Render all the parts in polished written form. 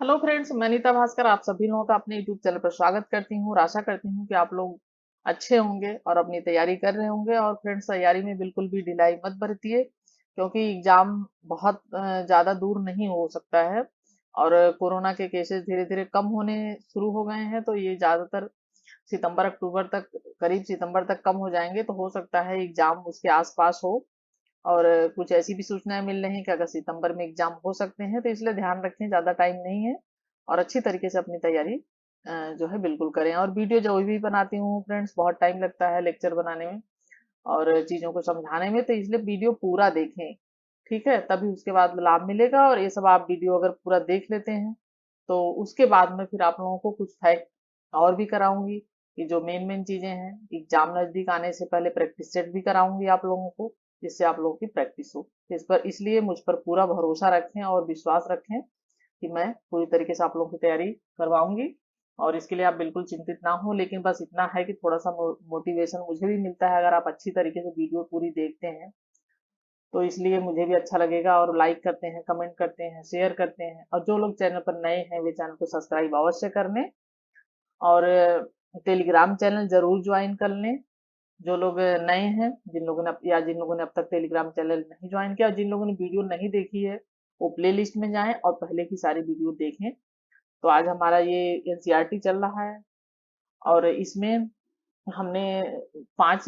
Hello friends, मैं नीता भास्कर आप सभी लोगों का अपने यूट्यूब चैनल पर स्वागत करती हूँ और आशा करती हूँ कि आप लोग अच्छे होंगे और अपनी तैयारी कर रहे होंगे। और फ्रेंड्स, तैयारी में बिल्कुल भी ढिलाई मत बरतिए, क्योंकि एग्जाम बहुत ज़्यादा दूर नहीं हो सकता है। और कोरोना के केसेस धीरे धीरे कम होने शुरू हो गए हैं, तो ये ज़्यादातर सितंबर अक्टूबर तक, करीब सितंबर तक कम हो जाएंगे। तो हो सकता है एग्जाम उसके आसपास हो। और कुछ ऐसी भी सूचनाएं मिल रही हैं कि अगर सितंबर में एग्जाम हो सकते हैं, तो इसलिए ध्यान रखें, ज़्यादा टाइम नहीं है। और अच्छी तरीके से अपनी तैयारी जो है बिल्कुल करें। और वीडियो जो भी बनाती हूँ फ्रेंड्स, बहुत टाइम लगता है लेक्चर बनाने में और चीज़ों को समझाने में, तो इसलिए वीडियो पूरा देखें। ठीक है, तभी उसके बाद लाभ मिलेगा। और ये सब आप वीडियो अगर पूरा देख लेते हैं, तो उसके बाद में फिर आप लोगों को कुछ फैक्ट और भी कराऊंगी कि जो मेन मेन चीजें हैं। एग्जाम नजदीक आने से पहले प्रैक्टिस सेट भी कराऊंगी आप लोगों को, जिससे आप लोगों की प्रैक्टिस हो। इस पर इसलिए मुझ पर पूरा भरोसा रखें और विश्वास रखें कि मैं पूरी तरीके से आप लोगों की तैयारी करवाऊंगी। और इसके लिए आप बिल्कुल चिंतित ना हो, लेकिन बस इतना है कि थोड़ा सा मोटिवेशन मुझे भी मिलता है अगर आप अच्छी तरीके से वीडियो पूरी देखते हैं, तो इसलिए मुझे भी अच्छा लगेगा। और लाइक करते हैं, कमेंट करते हैं, शेयर करते हैं। और जो लोग चैनल पर नए हैं, वे चैनल को सब्सक्राइब अवश्य कर लें। और टेलीग्राम चैनल जरूर ज्वाइन कर लें। जो लोग नए हैं, जिन लोगों ने या जिन लोगों ने अब तक टेलीग्राम चैनल नहीं ज्वाइन किया, और जिन लोगों ने वीडियो नहीं देखी है, वो प्ले लिस्ट में जाएं और पहले की सारी वीडियो देखें। तो आज हमारा ये एनसीईआरटी चल रहा है और इसमें हमने पांच,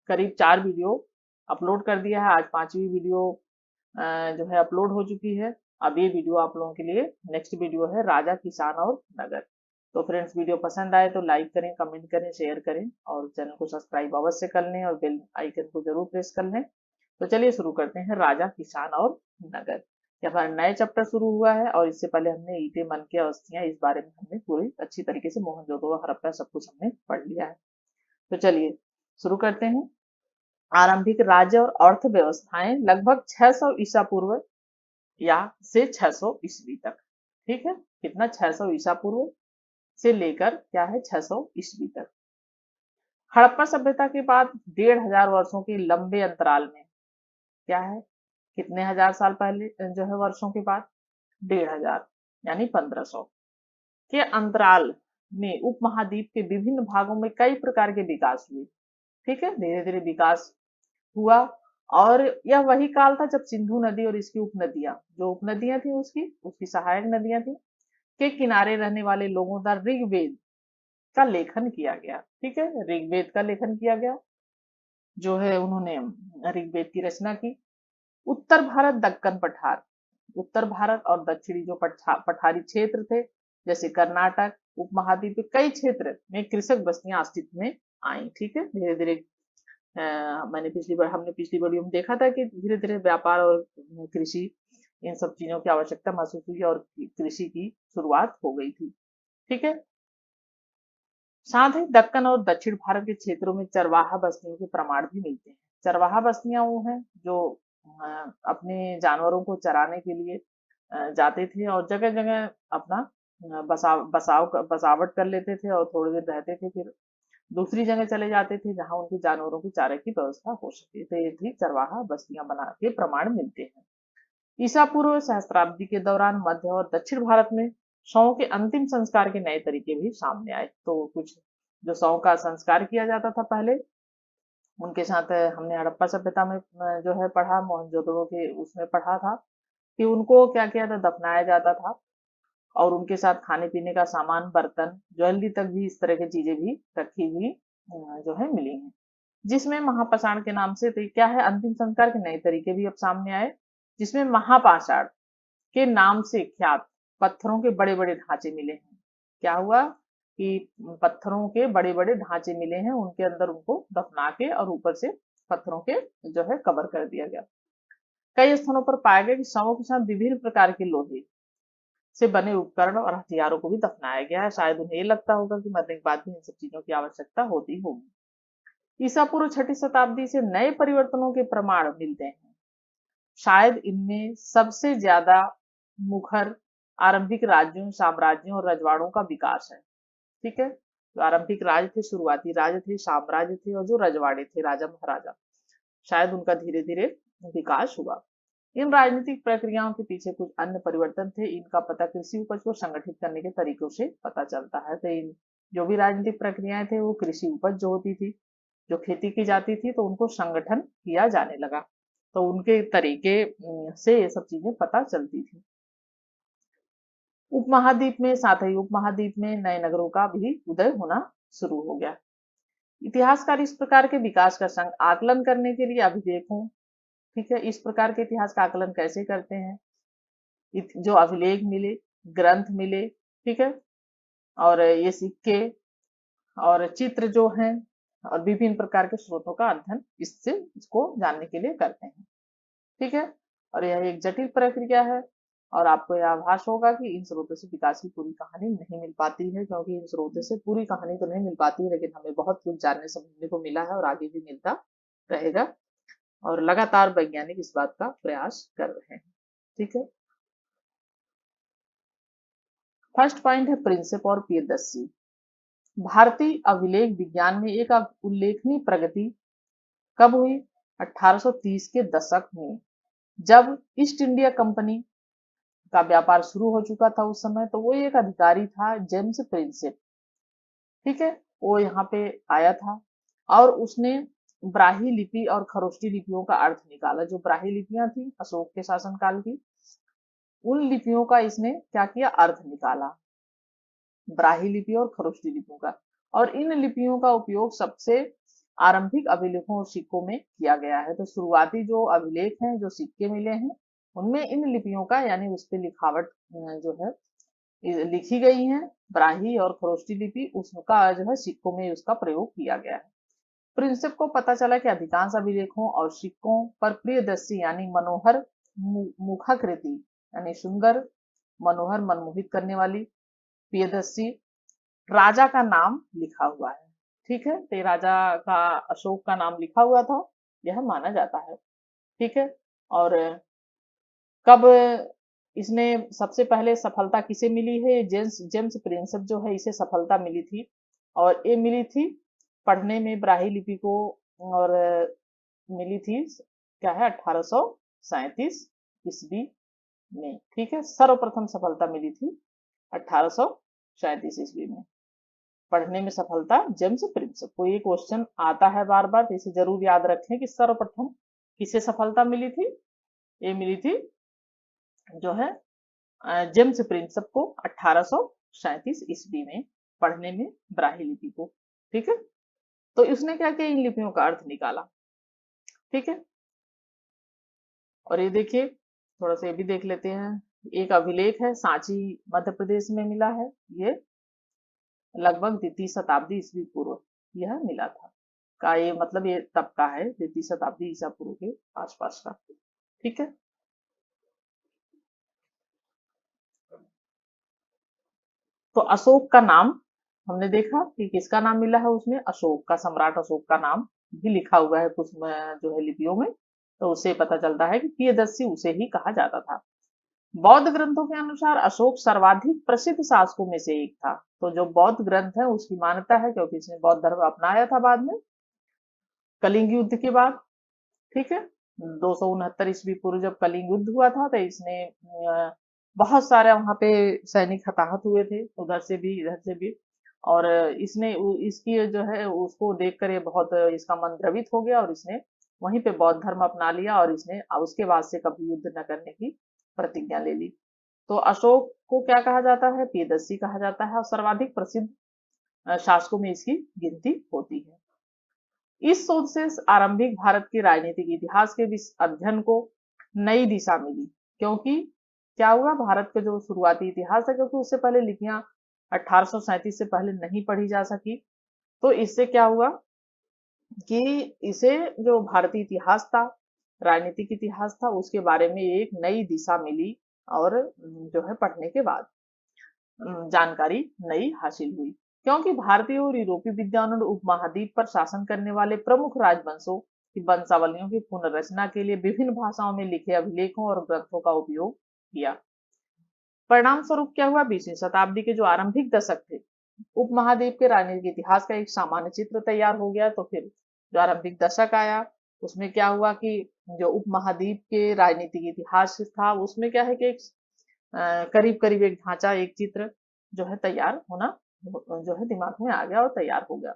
करीब 4 वीडियो अपलोड कर दिया है। आज पांचवी वीडियो जो है अपलोड हो चुकी है। अब ये वीडियो आप लोगों के लिए नेक्स्ट वीडियो है, राजा, किसान और नगर। तो फ्रेंड्स, वीडियो पसंद आए तो लाइक करें, कमेंट करें, शेयर करें और चैनल को सब्सक्राइब अवश्य कर लें और बेल आइकन को जरूर प्रेस कर लें। तो चलिए शुरू करते हैं, राजा, किसान और नगर। ये हमारा नया चैप्टर शुरू हुआ है और इससे पहले हमने ईंटें, मन के अवस्थियां, इस बारे में हमने पूरी अच्छी तरीके से मोहनजोदड़ो, हड़प्पा सब कुछ हमने पढ़ लिया है। तो चलिए शुरू करते हैं। आरंभिक राज्य और अर्थव्यवस्थाएं लगभग 600 ईसा पूर्व या से 600 ईस्वी तक। ठीक है, कितना, 600 ईसा पूर्व से लेकर क्या है, 600 ईस्वी तक। हड़प्पा सभ्यता के बाद 1500 वर्षों के लंबे अंतराल में क्या है, कितने हजार साल पहले जो है वर्षों के बाद, 1500 यानी 1500 के अंतराल में उपमहाद्वीप के विभिन्न भागों में कई प्रकार के विकास हुए। ठीक है, धीरे धीरे विकास हुआ। और यह वही काल था जब सिंधु नदी और इसकी उपनदियां, जो उपनदियां थी उसकी उसकी सहायक नदियां थी, के किनारे रहने वाले लोगों द्वारा ऋग्वेद का लेखन किया गया। ठीक है, ऋग्वेद का लेखन किया गया, जो है उन्होंने ऋग्वेद की रचना की। उत्तर भारत, दक्कन पठार, उत्तर भारत और दक्षिणी जो पठारी क्षेत्र थे, जैसे कर्नाटक, उपमहाद्वीप के कई क्षेत्र में कृषक बस्तियां अस्तित्व में आई। ठीक है, धीरे धीरे मैंने पिछली बार हमने पिछली वीडियो में देखा था कि धीरे धीरे व्यापार और कृषि, इन सब चीजों की आवश्यकता महसूस हुई और कृषि की शुरुआत हो गई थी। ठीक है, साथ ही दक्कन और दक्षिण भारत के क्षेत्रों में चरवाहा बस्तियों के प्रमाण भी मिलते हैं। चरवाहा बस्तियां वो हैं जो अपने जानवरों को चराने के लिए जाते थे और जगह जगह अपना बसावट कर लेते थे और थोड़ी देर रहते थे, फिर दूसरी जगह चले जाते थे जहां उनके जानवरों की चारे की व्यवस्था हो सके। तो ये थी चरवाहा बस्तियां बना के प्रमाण मिलते हैं। ईसा पूर्व सहस्त्राब्दी के दौरान मध्य और दक्षिण भारत में शवों के अंतिम संस्कार के नए तरीके भी सामने आए। तो कुछ जो शवों का संस्कार किया जाता था पहले, उनके साथ हमने हड़प्पा सभ्यता में जो है पढ़ा, मोहनजोदड़ो के उसमें पढ़ा था कि उनको क्या किया था, दफनाया जाता था। और उनके साथ खाने पीने का सामान, बर्तन, ज्वेलरी तक भी इस तरह की चीजें भी रखी हुई जो है मिली हैं। जिसमें महापाषाण के नाम से, तो क्या है, अंतिम संस्कार के नए तरीके भी अब सामने आए, जिसमें महापाषाण के नाम से ख्यात पत्थरों के बड़े बड़े ढांचे मिले हैं। क्या हुआ कि पत्थरों के बड़े बड़े ढांचे मिले हैं, उनके अंदर उनको दफना के और ऊपर से पत्थरों के जो है कवर कर दिया गया। कई स्थानों पर पाया गया कि शवों के साथ विभिन्न प्रकार के लोहे से बने उपकरण और हथियारों को भी दफनाया गया है। शायद उन्हें ये लगता होगा कि मरने के बाद भी इन सब चीजों की आवश्यकता होती होगी। ईसा पूर्व छठी शताब्दी से नए परिवर्तनों के प्रमाण मिलते हैं। शायद इनमें सबसे ज्यादा मुखर आरंभिक राज्यों, साम्राज्यों और रजवाड़ों का विकास है। ठीक है, जो आरंभिक राज थे, शुरुआती राज थे, साम्राज्य थे और जो रजवाड़े थे, राजा महाराजा, शायद उनका धीरे धीरे विकास हुआ। इन राजनीतिक प्रक्रियाओं के पीछे कुछ अन्य परिवर्तन थे। इनका पता कृषि उपज को संगठित करने के तरीकों से पता चलता है। तो इन जो भी राजनीतिक प्रक्रियाएं थे वो कृषि उपज जो होती थी, जो खेती की जाती थी, तो उनको संगठन किया जाने लगा। तो उनके तरीके से ये सब चीजें पता चलती थी। उपमहाद्वीप में, साथ ही उपमहाद्वीप में नए नगरों का भी उदय होना शुरू हो गया। इतिहासकार इस प्रकार के विकास का संग आकलन करने के लिए अभिलेखों, ठीक है, इस प्रकार के इतिहास का आकलन कैसे करते हैं? जो अभिलेख मिले, ग्रंथ मिले, ठीक है, और ये सिक्के और चित्र जो हैं और विभिन्न प्रकार के स्रोतों का अध्ययन इससे इसको जानने के लिए करते हैं, ठीक है। और यह एक जटिल प्रक्रिया है और आपको यह आभास होगा कि इन स्रोतों से विकास की पूरी कहानी नहीं मिल पाती है, क्योंकि इन स्रोतों से पूरी कहानी तो नहीं मिल पाती है, लेकिन हमें बहुत कुछ जानने समझने को मिला है और आगे भी मिलता रहेगा। और लगातार वैज्ञानिक इस बात का प्रयास कर रहे हैं, ठीक है। फर्स्ट पॉइंट है प्रिंसिप और प्रियदर्शी। भारतीय अभिलेख विज्ञान में एक उल्लेखनीय प्रगति कब हुई? 1830 के दशक में, जब ईस्ट इंडिया कंपनी का व्यापार शुरू हो चुका था उस समय। तो वो एक अधिकारी था जेम्स प्रिंसेप, ठीक है, वो यहाँ पे आया था और उसने ब्राही लिपि और खरोष्टी लिपियों का अर्थ निकाला। जो ब्राही लिपियां थी अशोक के शासनकाल की, उन लिपियों का इसने क्या किया? अर्थ निकाला, ब्राही लिपि और खरोष्टी लिपियों का। और इन लिपियों का उपयोग सबसे आरंभिक अभिलेखों और सिक्कों में किया गया है। तो शुरुआती जो अभिलेख हैं, जो सिक्के मिले हैं, उनमें इन लिपियों का यानी उस पे लिखावट जो है लिखी गई है, ब्राही और खरोष्टी लिपि, उसका जो है सिक्कों में उसका प्रयोग किया गया है। प्रिंसिप को पता चला कि अधिकांश अभिलेखों और सिक्कों पर प्रियदर्शी यानी मनोहर मुखाकृति यानी सुंदर, मनोहर, मनमोहित करने वाली प्रियदर्शी राजा का नाम लिखा हुआ है, ठीक है। तो राजा का, अशोक का नाम लिखा हुआ था, यह माना जाता है, ठीक है। और कब इसने सबसे पहले सफलता किसे मिली है? जेम्स जेम्स प्रिंसेप जो है, इसे सफलता मिली थी और ये मिली थी पढ़ने में ब्राही लिपि को। और मिली थी क्या है? 1837 ईस्वी में, ठीक है। सर्वप्रथम सफलता मिली थी 1837 ईस्वी में, पढ़ने में सफलता जेम्स प्रिंसेप को। ये क्वेश्चन आता है बार बार, तो इसे जरूर याद रखें कि सर्वप्रथम किसे सफलता मिली थी? ये मिली थी जो है जेम्स प्रिंसेप को 1837 ईस्वी में, पढ़ने में ब्राही लिपि को, ठीक है। तो इसने क्या किया? इन लिपियों का अर्थ निकाला, ठीक है। और ये देखिए, थोड़ा सा ये भी देख लेते हैं। एक अभिलेख है, सांची मध्य प्रदेश में मिला है, ये लगभग द्वितीय शताब्दी ईस्वी पूर्व यह मिला था का। ये मतलब ये तब का है, द्वितीय शताब्दी ईसा पूर्व के आसपास का, ठीक है। तो अशोक का नाम हमने देखा कि किसका नाम मिला है उसमें? अशोक का, सम्राट अशोक का नाम भी लिखा हुआ है कुछ जो है लिपियों में। तो उससे पता चलता है कि प्रियदर्शी उसे ही कहा जाता था। बौद्ध ग्रंथों के अनुसार अशोक सर्वाधिक प्रसिद्ध शासकों में से एक था। तो जो बौद्ध ग्रंथ है उसकी मान्यता है, क्योंकि इसने बौद्ध धर्म अपनाया था बाद में, कलिंग युद्ध के बाद, ठीक है। 269 ईस्वी पूर्व जब कलिंग युद्ध हुआ था, तो इसने बहुत सारे वहां पे सैनिक हताहत हुए थे, उधर से भी इधर से भी। और इसने इसकी जो है उसको देखकर ये बहुत इसका मन द्रवित हो गया और इसने वहीं पे बौद्ध धर्म अपना लिया और इसने उसके बाद से कभी युद्ध न करने की प्रतिज्ञा ले ली। तो अशोक को क्या कहा जाता है? प्रियदर्शी कहा जाता है और सर्वाधिक प्रसिद्ध शासकों में इसकी गिनती होती है। इस शोध से आरंभिक भारत के राजनीतिक इतिहास के अध्ययन को नई दिशा मिली, क्योंकि क्या हुआ? भारत का जो शुरुआती इतिहास है, क्योंकि उससे पहले लिपियां 1837 से पहले नहीं पढ़ी जा सकी, तो इससे क्या हुआ कि इसे जो भारतीय इतिहास था, राजनीतिक इतिहास था, उसके बारे में एक नई दिशा मिली और जो है पढ़ने के बाद जानकारी नई हासिल हुई। क्योंकि भारतीय और यूरोपीय विद्वानों ने उपमहाद्वीप पर शासन करने वाले प्रमुख राजवंशों की वंशावलियों की पुनर्रचना के लिए विभिन्न भाषाओं में लिखे अभिलेखों और ग्रंथों का उपयोग किया। परिणाम स्वरूप क्या हुआ? 20वीं शताब्दी के जो आरंभिक दशक थे, उपमहाद्वीप के राजनीतिक इतिहास का एक सामान्य चित्र तैयार हो गया। तो फिर जो आरंभिक दशक आया, उसमें क्या हुआ कि जो उपमहाद्वीप के राजनीतिक इतिहास था उसमें क्या है कि एक करीब करीब एक ढांचा, एक चित्र जो है तैयार होना जो है दिमाग में आ गया और तैयार हो गया।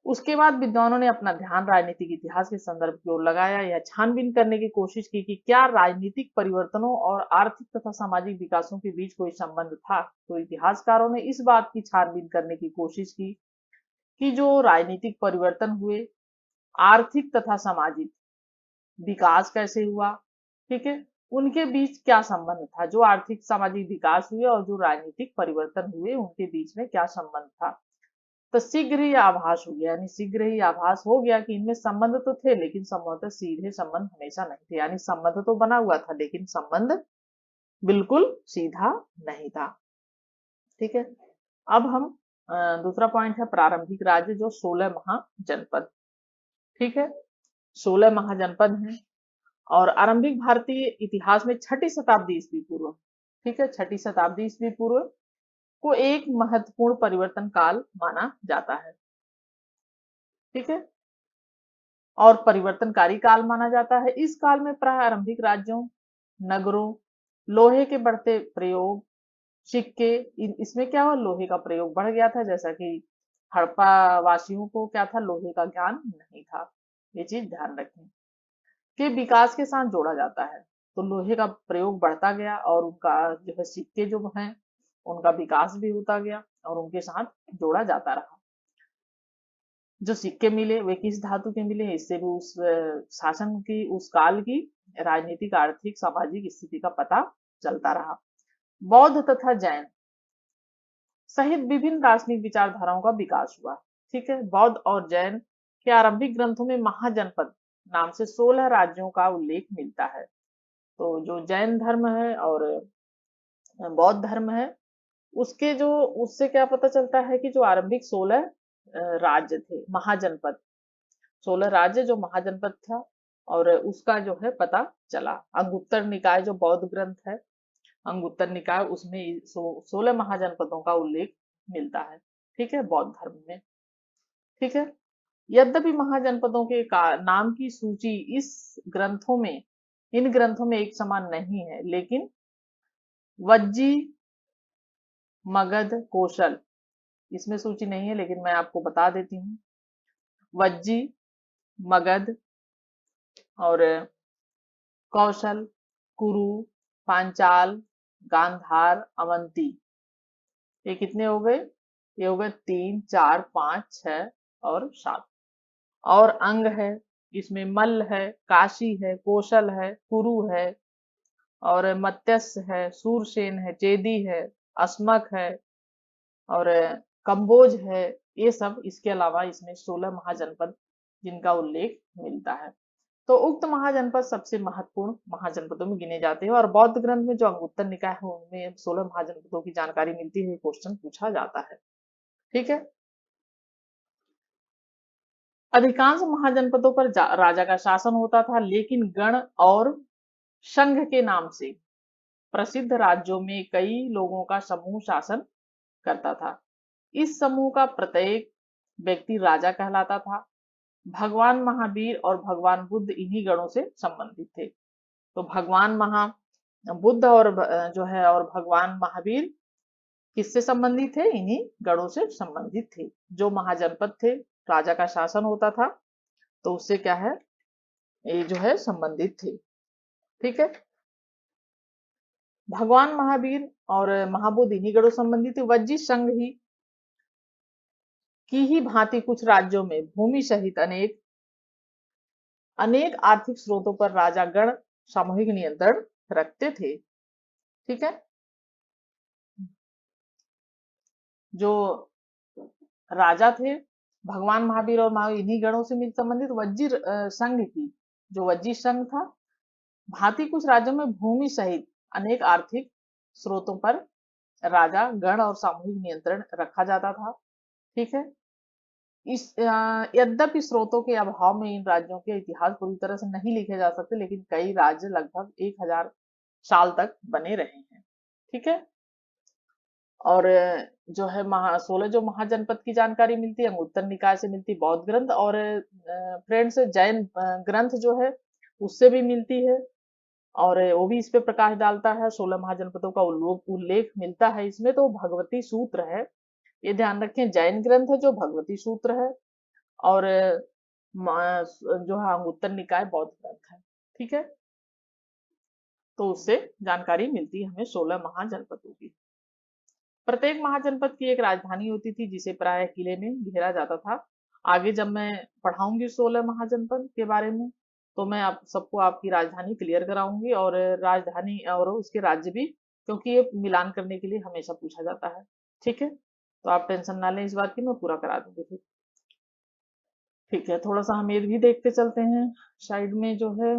उसके बाद विद्वानों ने अपना ध्यान राजनीतिक इतिहास के संदर्भ की ओर लगाया। यह छानबीन करने की कोशिश की कि क्या राजनीतिक परिवर्तनों और आर्थिक तथा सामाजिक विकासों के बीच कोई संबंध था। तो इतिहासकारों ने इस बात की छानबीन करने की कोशिश की कि जो राजनीतिक परिवर्तन हुए, आर्थिक तथा सामाजिक विकास कैसे हुआ, ठीक है, उनके बीच क्या संबंध था। जो आर्थिक सामाजिक विकास हुए और जो राजनीतिक परिवर्तन हुए उनके बीच में क्या संबंध था। तो शीघ्र ही आभास हो गया, यानी शीघ्र ही आभास हो गया कि इनमें संबंध तो थे लेकिन संभवतः सीधे संबंध हमेशा नहीं थे। यानी संबंध तो बना हुआ था लेकिन संबंध बिल्कुल सीधा नहीं था। ठीक है, अब हम दूसरा पॉइंट है प्रारंभिक राज्य, जो 16 महाजनपद। ठीक है, 16 महाजनपद हैं और आरंभिक भारतीय इतिहास में छठी शताब्दी ईस्वी पूर्व, ठीक है, छठी शताब्दी ईस्वी पूर्व को एक महत्वपूर्ण परिवर्तन काल माना जाता है। ठीक है, और परिवर्तनकारी काल माना जाता है। इस काल में प्रारंभिक राज्यों, नगरों, लोहे के बढ़ते प्रयोग, सिक्के, इसमें क्या हुआ, लोहे का प्रयोग बढ़ गया था। जैसा कि हड़प्पा वासियों को क्या था, लोहे का ज्ञान नहीं था। ये चीज ध्यान रखें कि विकास के साथ जोड़ा जाता है। तो लोहे का प्रयोग बढ़ता गया और उनका जो है सिक्के जो हैं उनका विकास भी होता गया और उनके साथ जोड़ा जाता रहा। जो सिक्के मिले वे किस धातु के मिले, इससे भी उस शासन की, उस काल की राजनीतिक, आर्थिक, सामाजिक स्थिति का पता चलता रहा। बौद्ध तथा जैन सहित विभिन्न दार्शनिक विचारधाराओं का विकास हुआ। ठीक है, बौद्ध और जैन के आरंभिक ग्रंथों में महाजनपद नाम से 16 राज्यों का उल्लेख मिलता है। तो जो जैन धर्म है और बौद्ध धर्म है उसके जो, उससे क्या पता चलता है कि जो आरंभिक 16 राज्य थे, महाजनपद, 16 राज्य जो महाजनपद था और उसका जो है पता चला। अंगुत्तर निकाय जो बौद्ध ग्रंथ है, अंगुत्तर निकाय, उसमें 16 महाजनपदों का उल्लेख मिलता है। ठीक है, बौद्ध धर्म में। ठीक है, यद्यपि महाजनपदों के नाम की सूची इन ग्रंथों में एक समान नहीं है, लेकिन वज्जी, मगध, कौशल, इसमें सूची नहीं है लेकिन मैं आपको बता देती हूँ। वज्जी, मगध और कौशल, कुरु, पांचाल, गांधार, अवंती, ये कितने हो गए, ये हो गए 3, 4, 5, 6 और 7। और अंग है, इसमें मल्ल है, काशी है, कौशल है, कुरु है और मत्स्य है, सूरसेन है, चेदी है, अस्मक है और कंबोज है। ये सब, इसके अलावा इसमें 16 महाजनपद जिनका उल्लेख मिलता है। तो उक्त महाजनपद सबसे महत्वपूर्ण महाजनपदों में गिने जाते हैं और बौद्ध ग्रंथ में जो अंगुत्तर निकाय है उनमें 16 महाजनपदों की जानकारी मिलती है। क्वेश्चन पूछा जाता है। ठीक है, अधिकांश महाजनपदों पर राजा का शासन होता था, लेकिन गण और संघ के नाम से प्रसिद्ध राज्यों में कई लोगों का समूह शासन करता था। इस समूह का प्रत्येक व्यक्ति राजा कहलाता था। भगवान महावीर और भगवान बुद्ध इन्हीं गणों से संबंधित थे। तो भगवान बुद्ध और जो है और भगवान महावीर किससे संबंधित थे, इन्हीं गणों से संबंधित थे। जो महाजनपद थे, राजा का शासन होता था, तो उससे क्या है, ये जो है संबंधित थे। ठीक है, भगवान महावीर और महाबुद्ध इन्हीं गणों संबंधित थे। वज्जी संघ ही भांति कुछ राज्यों में भूमि सहित अनेक अनेक आर्थिक स्रोतों पर राजा गण सामूहिक नियंत्रण रखते थे। ठीक है, जो राजा थे भगवान महावीर और महावीर इन्हीं गणों से संबंधित वज्जी संघ की, जो वज्जी संघ था, भांति कुछ राज्यों में भूमि सहित अनेक आर्थिक स्रोतों पर राजा गण और सामूहिक नियंत्रण रखा जाता था। ठीक है, इस यद्यपि स्रोतों के अभाव में इन राज्यों के इतिहास पूरी तरह से नहीं लिखे जा सकते, लेकिन कई राज्य लगभग 1000 साल तक बने रहे हैं। ठीक है, और जो है 16 जो महाजनपद की जानकारी मिलती है अंगुत्तर निकाय से मिलती है, बौद्ध ग्रंथ और फ्रेंड्स जैन ग्रंथ जो है उससे भी मिलती है। और वो भी इस पे प्रकाश डालता है, 16 महाजनपदों का उल्लेख उल्लेख मिलता है इसमें। तो भगवती सूत्र है, ये ध्यान रखें, जैन ग्रंथ है जो भगवती सूत्र है। और जो है अंगुत्तर निकाय बौद्ध ग्रंथ है। ठीक है, तो उससे जानकारी मिलती है हमें 16 महाजनपदों की। प्रत्येक महाजनपद की एक राजधानी होती थी जिसे प्राय किले में घेरा जाता था। आगे जब मैं पढ़ाऊंगी 16 महाजनपद के बारे में तो मैं आप सबको आपकी राजधानी क्लियर कराऊंगी और राजधानी और उसके राज्य भी, क्योंकि ये मिलान करने के लिए हमेशा पूछा जाता है। ठीक है, तो आप टेंशन ना लें इस बात की, मैं पूरा करा दूंगी फिर। ठीक है, थोड़ा सा हम ये भी देखते चलते हैं साइड में जो है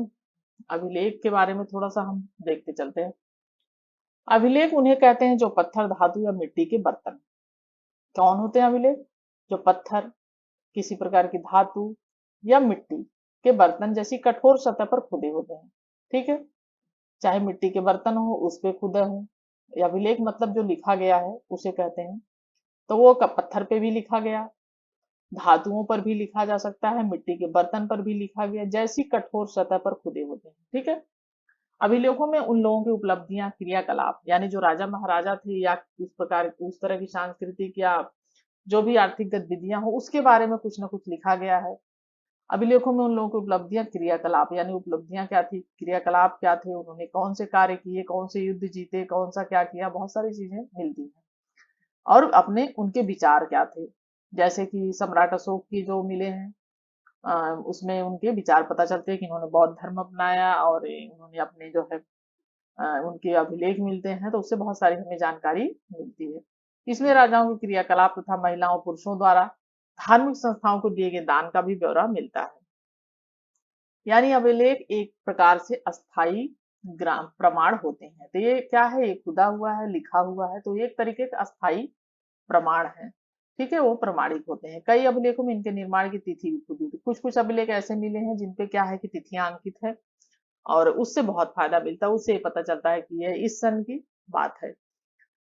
अभिलेख के बारे में थोड़ा सा हम देखते चलते हैं। अभिलेख उन्हें कहते हैं जो पत्थर, धातु या मिट्टी के बर्तन। कौन होते हैं अभिलेख? जो पत्थर, किसी प्रकार की धातु या मिट्टी के बर्तन जैसी कठोर सतह पर खुदे होते हैं। ठीक है, चाहे मिट्टी के बर्तन हो उस पे खुदे हो, या अभिलेख मतलब जो लिखा गया है उसे कहते हैं। तो वो पत्थर पे भी लिखा गया, धातुओं पर भी लिखा जा सकता है, मिट्टी के बर्तन पर भी लिखा गया, जैसी कठोर सतह पर खुदे होते हैं। ठीक है, अभिलेखों में उन लोगों की उपलब्धियां, क्रियाकलाप, यानी जो राजा महाराजा थे या उस तरह की सांस्कृतिक या जो भी आर्थिक गतिविधियां हो उसके बारे में कुछ ना कुछ लिखा गया है। अभिलेखों में उन लोगों की उपलब्धियां, क्रियाकलाप, यानी उपलब्धियां क्या थी, क्रियाकलाप क्या थे, उन्होंने कौन से कार्य किए, कौन से युद्ध जीते, कौन सा क्या किया, बहुत सारी चीजें मिलती हैं। और अपने उनके विचार क्या थे, जैसे कि सम्राट अशोक की जो मिले हैं उसमें उनके विचार पता चलते हैं कि इन्होंने बौद्ध धर्म अपनाया और उन्होंने अपने जो है उनके अभिलेख मिलते हैं, तो उससे बहुत सारी हमें जानकारी मिलती है। इसमें राजाओं के क्रियाकलाप तथा महिलाओं पुरुषों द्वारा धार्मिक संस्थाओं को दिए गए दान का भी ब्यौरा मिलता है। यानी अभिलेख एक प्रकार से अस्थाई ग्राम प्रमाण होते हैं। तो ये क्या है, ये खुदा हुआ है, लिखा हुआ है, तो ये एक तरीके का अस्थाई प्रमाण है। ठीक है, वो प्रमाणिक होते हैं। कई अभिलेखों में इनके निर्माण की तिथि भी खुदी होती है। कुछ कुछ अभिलेख ऐसे मिले हैं जिनपे क्या है कि तिथियां अंकित है और उससे बहुत फायदा मिलता है, उससे पता चलता है कि ये इस सन की बात है।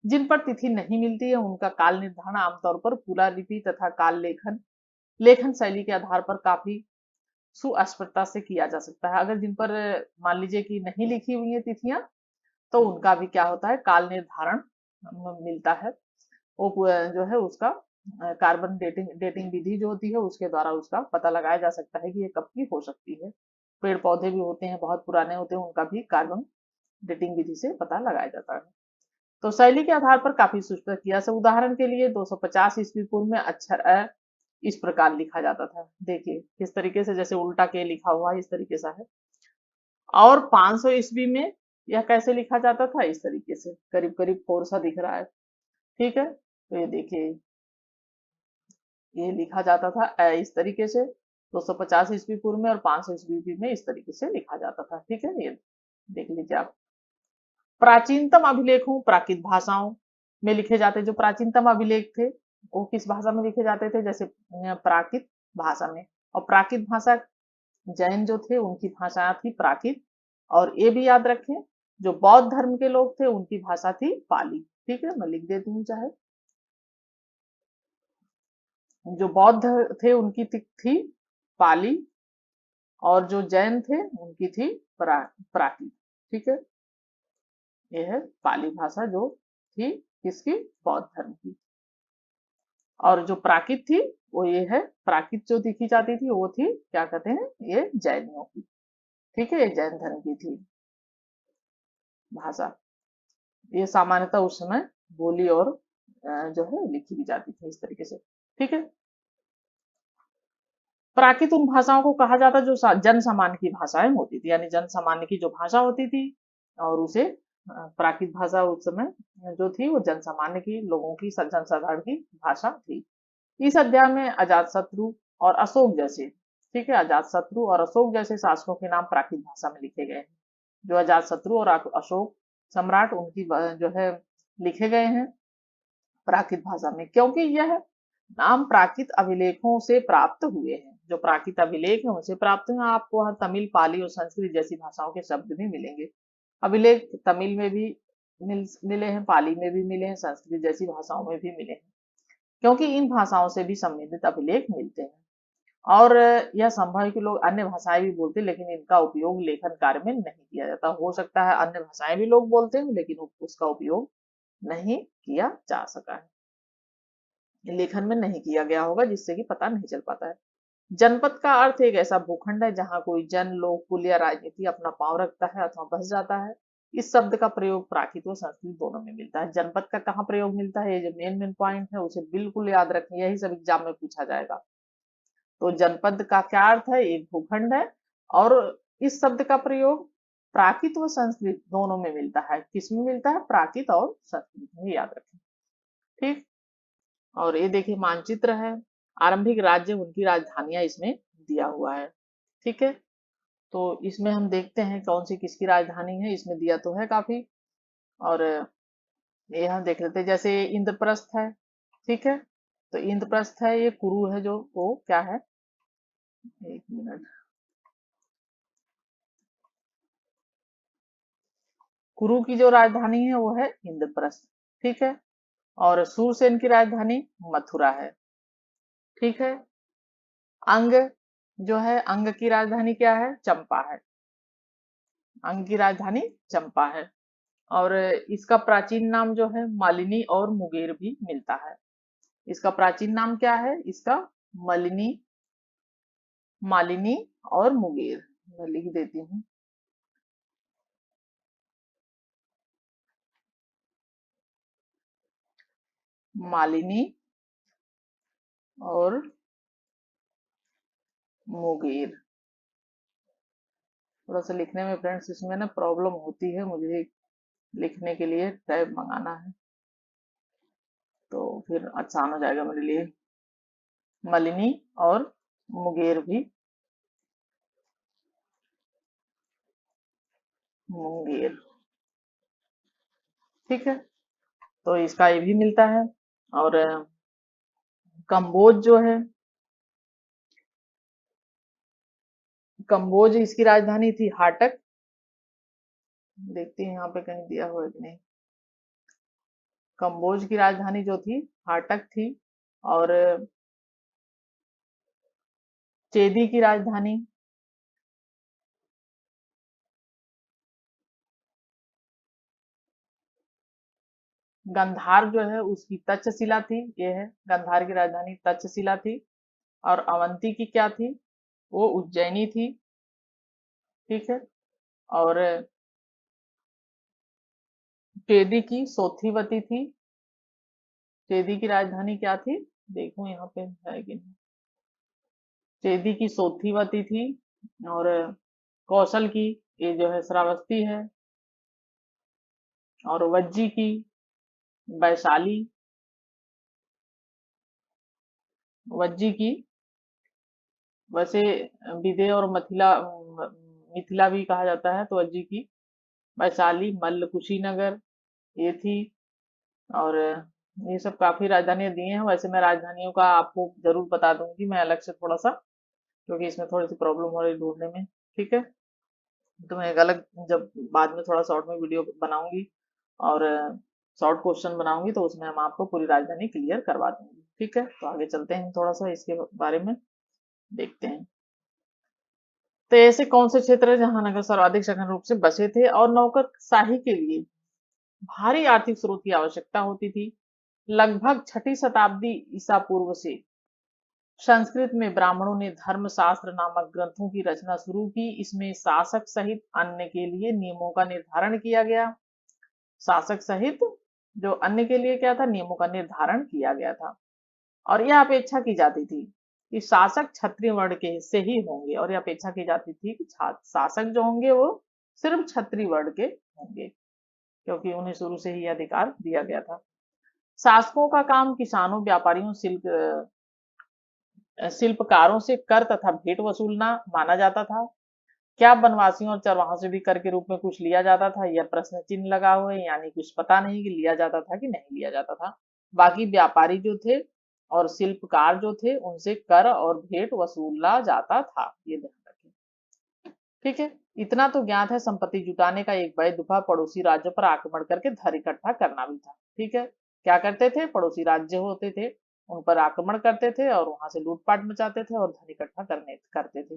जिन पर तिथि नहीं मिलती है उनका काल निर्धारण आमतौर पर पुरालिपि तथा काल लेखन लेखन शैली के आधार पर काफी सुस्पष्टता से किया जा सकता है। अगर जिन पर मान लीजिए कि नहीं लिखी हुई है तिथियां, तो उनका भी क्या होता है, काल निर्धारण मिलता है। वो जो है उसका कार्बन डेटिंग डेटिंग विधि जो होती है उसके द्वारा उसका पता लगाया जा सकता है कि ये कब की हो सकती है। पेड़ पौधे भी होते हैं, बहुत पुराने होते हैं, उनका भी कार्बन डेटिंग विधि से पता लगाया जाता है। तो शैली के आधार पर काफी सुस्त किया। से उदाहरण के लिए 250 ईस्वी पूर्व में अक्षर अ इस प्रकार लिखा जाता था। देखिए किस तरीके से, जैसे उल्टा के लिखा हुआ है इस तरीके से है। और 500 ईस्वी में यह कैसे लिखा जाता था, इस तरीके से, करीब करीब फोर सा दिख रहा है। ठीक है, तो ये देखिए ये लिखा जाता था इस तरीके से 250 ईस्वी पूर्व में, और 500 ईस्वी में इस तरीके से लिखा जाता था। ठीक है, ये देख लीजिए आप। प्राचीनतम अभिलेखों प्राकृत भाषाओं में लिखे जाते, जो प्राचीनतम अभिलेख थे वो किस भाषा में लिखे जाते थे, जैसे प्राकृत भाषा में। और प्राकृत भाषा जैन जो थे उनकी भाषा थी प्राकृत। और ये भी याद रखें जो बौद्ध धर्म के लोग थे उनकी भाषा थी पाली। ठीक है, मैं लिख देती हूँ चाहे। जो बौद्ध थे उनकी थी पाली, और जो जैन थे उनकी थी प्राकृत। ठीक है, ये है पाली भाषा जो थी किसकी, बौद्ध धर्म की। और जो प्राकृत थी वो ये है, प्राकृत जो लिखी जाती थी वो थी क्या कहते हैं, ये जैनियों की। ठीक है, ये जैन धर्म की थी भाषा। ये सामान्यतः उस समय बोली और जो है लिखी भी जाती थी इस तरीके से। ठीक है, प्राकृत उन भाषाओं को कहा जाता जो जन सामान्य की भाषाएं होती थी, यानी जन सामान्य की जो भाषा होती थी और उसे प्राकृत भाषा उस समय जो थी वो जन सामान्य की, लोगों की, जन साधारण की भाषा थी। इस अध्याय में अजात शत्रु और अशोक जैसे, ठीक है, अजात शत्रु और अशोक जैसे शासकों के नाम प्राकृत भाषा में लिखे गए हैं। जो अजात शत्रु और अशोक सम्राट उनकी जो है लिखे गए हैं प्राकृत भाषा में, क्योंकि यह नाम प्राकृत अभिलेखों से प्राप्त हुए हैं। जो प्राकृत अभिलेख है उनसे प्राप्त हुए। आपको वहाँ तमिल, पाली और संस्कृत जैसी भाषाओं के शब्द भी मिलेंगे। अभिलेख तमिल में भी मिले हैं, पाली में भी मिले हैं, संस्कृत जैसी भाषाओं में भी मिले हैं, क्योंकि इन भाषाओं से भी संबंधित अभिलेख मिलते हैं। और यह संभव है कि लोग अन्य भाषाएं भी बोलते हैं, लेकिन इनका उपयोग लेखन कार्य में नहीं किया जाता। हो सकता है अन्य भाषाएं भी लोग बोलते हैं, लेकिन उसका उपयोग नहीं किया जा सका है, लेखन में नहीं किया गया होगा, जिससे कि पता नहीं चल पाता है। जनपद का अर्थ एक ऐसा भूखंड है जहां कोई जन, लोक, कुल या राजनीति अपना पांव रखता है अथवा बस जाता है। इस शब्द का प्रयोग प्राकृत और संस्कृत दोनों में मिलता है। जनपद का कहाँ प्रयोग मिलता है, ये जो मेन पॉइंट है उसे बिल्कुल याद रखें, यही सब एग्जाम में पूछा जाएगा। तो जनपद का क्या अर्थ है, एक भूखंड है, और इस शब्द का प्रयोग प्राकृत व संस्कृत दोनों में मिलता है। किसमें मिलता है, प्राकृत और संस्कृत में, याद रखें। ठीक, और ये देखिए मानचित्र है, आरंभिक राज्य, उनकी राजधानियां इसमें दिया हुआ है। ठीक है, तो इसमें हम देखते हैं कौन सी किसकी राजधानी है, इसमें दिया तो है काफी। और ये हम देख लेते हैं, जैसे इंद्रप्रस्थ है। ठीक है, तो इंद्रप्रस्थ है, ये कुरु है, जो वो क्या है, एक मिनट, कुरु की जो राजधानी है वो है इंद्रप्रस्थ। ठीक है, और सूरसेन की राजधानी मथुरा है। ठीक है, अंग जो है, अंग की राजधानी क्या है, चंपा है। अंग की राजधानी चंपा है, और इसका प्राचीन नाम जो है मालिनी और मुंगेर भी मिलता है। इसका प्राचीन नाम क्या है, इसका मलिनी, मालिनी और मुंगेर, मैं लिख देती हूँ। मालिनी और मुंगेर। थोड़ा सा लिखने में फ्रेंड्स इसमें ना प्रॉब्लम होती है, मुझे लिखने के लिए टैब मंगाना है, तो फिर आसान हो जाएगा मेरे लिए। मलिनी और मुंगेर भी, मुंगेर। ठीक है, तो इसका ये भी मिलता है। और कंबोज जो है, कंबोज इसकी राजधानी थी हाटक। देखते हैं यहाँ पे कहीं दिया हुआ है कि नहीं। कंबोज की राजधानी जो थी हाटक थी, और चेदी की राजधानी, गंधार जो है उसकी तक्षशिला थी। ये है गंधार की राजधानी तक्षशिला थी। और अवंती की क्या थी, वो उज्जैनी थी। ठीक है, और चेदी की सोथीवती थी। चेदी की राजधानी क्या थी, देखो यहाँ पे है कि नहीं। चेदी की सोथीवती थी, और कौशल की ये जो है श्रावस्ती है, और वज्जी की वैशाली, वज्जी की, वैसे विदे और मिथिला भी कहा जाता है, तो वज्जी की वैशाली, मल्ल, कुशीनगर ये थी। और ये सब काफी राजधानियां दी हैं। वैसे मैं राजधानियों का आपको जरूर बता दूंगी, मैं अलग से थोड़ा सा, क्योंकि इसमें थोड़ी सी प्रॉब्लम हो रही है ढूंढने में। ठीक है, तो मैं एक अलग, जब बाद में थोड़ा शॉर्ट में वीडियो बनाऊंगी और शॉर्ट क्वेश्चन बनाऊंगी, तो उसमें हम आपको पूरी राजधानी क्लियर करवा दूंगी। ठीक है, तो आगे चलते हैं, थोड़ा सा इसके बारे में देखते हैं। तो ऐसे कौन से क्षेत्र है जहां नगर सर्वाधिक सघन रूप से बसे थे और नौकरशाही के लिए भारी आर्थिक स्रोत की आवश्यकता होती थी। लगभग छठी शताब्दी ईसा पूर्व से संस्कृत में ब्राह्मणों ने धर्मशास्त्र नामक ग्रंथों की रचना शुरू की। इसमें शासक सहित अन्य के लिए नियमों का निर्धारण किया गया। शासक सहित जो अन्य के लिए क्या था, नियमों का निर्धारण किया गया था। और यह अपेक्षा की जाती थी कि शासक क्षत्रिय वर्ण के हिस्से ही होंगे, और यह अपेक्षा की जाती थी कि शासक जो होंगे वो सिर्फ क्षत्रिय वर्ण के होंगे, क्योंकि उन्हें शुरू से ही यह अधिकार दिया गया था। शासकों का काम किसानों, व्यापारियों, शिल्पकारों से कर तथा भेंट वसूलना माना जाता था। क्या वनवासियों और चरवाहों से भी कर के रूप में कुछ लिया जाता था, यह प्रश्न चिन्ह लगा हुआ है, यानी कुछ पता नहीं कि लिया जाता था कि नहीं लिया जाता था। बाकी व्यापारी जो थे और शिल्पकार जो थे, उनसे कर और भेंट वसूला जाता था, ये ध्यान रखें। ठीक है। इतना तो ज्ञात है, संपत्ति जुटाने का एक वैध उपाय पड़ोसी राज्यों पर आक्रमण करके धन इकट्ठा करना भी था। ठीक है। क्या करते थे, पड़ोसी राज्य होते थे उन पर आक्रमण करते थे और वहां से लूटपाट मचाते थे और धन इकट्ठा करने करते थे।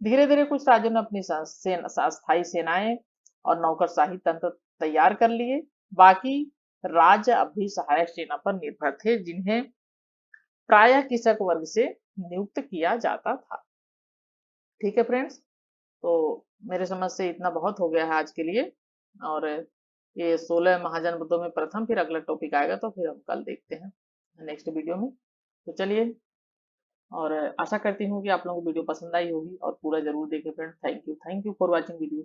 धीरे धीरे कुछ राज्यों ने अपनी अस्थायी सेनाएं और नौकरशाही तंत्र तैयार कर लिए। बाकी राज्य अब भी सहायक सेना पर निर्भर थे, जिन्हें प्रायः कृषक वर्ग से नियुक्त किया जाता था। ठीक है फ्रेंड्स, तो मेरे समझ से इतना बहुत हो गया है आज के लिए। और ये 16 महाजनपदों में प्रथम, फिर अगला टॉपिक आएगा तो फिर हम कल देखते हैं नेक्स्ट वीडियो में। तो चलिए, और आशा करती हूँ कि आप लोगों को वीडियो पसंद आई होगी और पूरा जरूर देखें friends. Thank you for watching video.